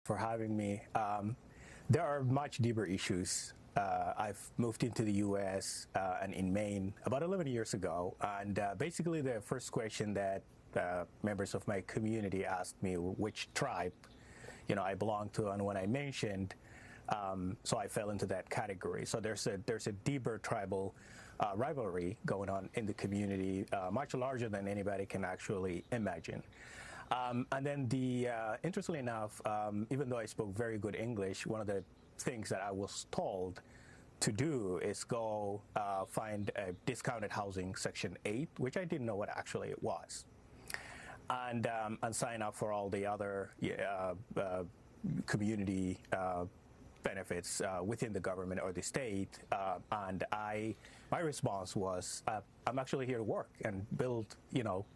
for having me. There are much deeper issues. I've moved into the U.S. And in Maine about 11 years ago, and basically the first question that members of my community asked me which tribe, I belong to, and when I mentioned, so I fell into that category. So there's a deeper tribal rivalry going on in the community, much larger than anybody can actually imagine. And then interestingly enough, even though I spoke very good English, one of the things that I was told to do is go find a discounted housing Section 8, which I didn't know what actually it was, and sign up for all the other community benefits within the government or the state. And my response was, I'm actually here to work and build,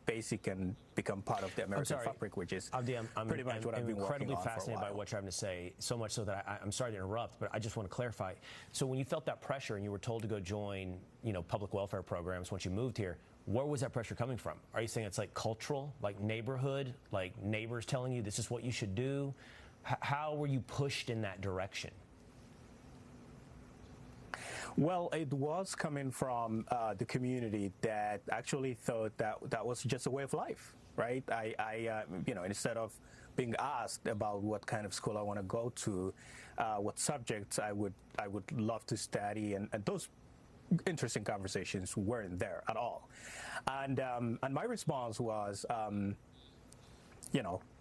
basic and become part of the American fabric, which is pretty much what I've been working on for a while. I'm incredibly fascinated by what you're having to say, so much so that I'm sorry to interrupt, but I just want to clarify. So when you felt that pressure and you were told to go join, public welfare programs once you moved here, where was that pressure coming from? Are you saying it's like cultural, like neighborhood, like neighbors telling you this is what you should do? How were you pushed in that direction? Well, it was coming from the community that actually thought that was just a way of life, right? I instead of being asked about what kind of school I want to go to, what subjects I would love to study, and those interesting conversations weren't there at all. And my response was,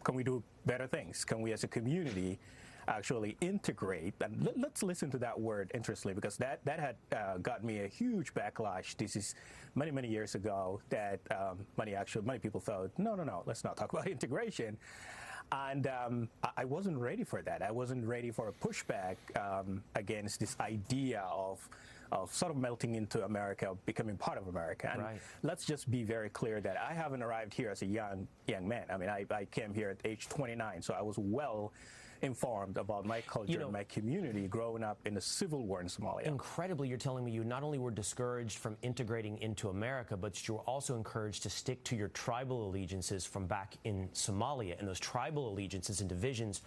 can we do better things? Can we as a community actually integrate? And let's listen to that word, interestingly, because that had got me a huge backlash. This is many, many years ago that many people thought, no, let's not talk about integration. And I wasn't ready for that. I wasn't ready for a pushback against this idea of sort of melting into America, becoming part of America. And let's just be very clear that I haven't arrived here as a young man. I mean, I came here at age 29, so I was well informed about my culture and my community growing up in the civil war in Somalia. Incredibly, you're telling me you not only were discouraged from integrating into America, but you were also encouraged to stick to your tribal allegiances from back in Somalia, and those tribal allegiances and divisions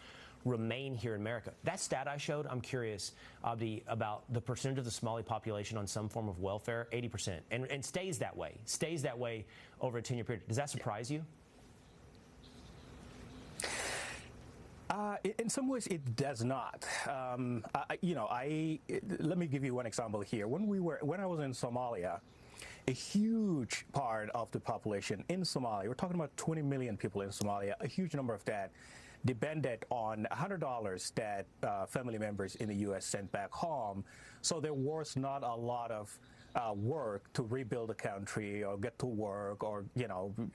remain here in America. That stat I showed, I'm curious, Abdi, about the percentage of the Somali population on some form of welfare, 80%, and stays that way over a 10-year period. Does that surprise you? In some ways, it does not. Let me give you one example here. When I was in Somalia, a huge part of the population in Somalia, we're talking about 20 million people in Somalia, a huge number of that depended on $100 that family members in the U.S. sent back home. So there was not a lot of work to rebuild the country or get to work or,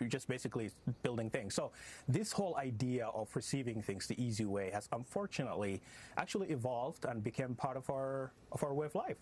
just basically building things. So this whole idea of receiving things the easy way has unfortunately actually evolved and become part of our way of life.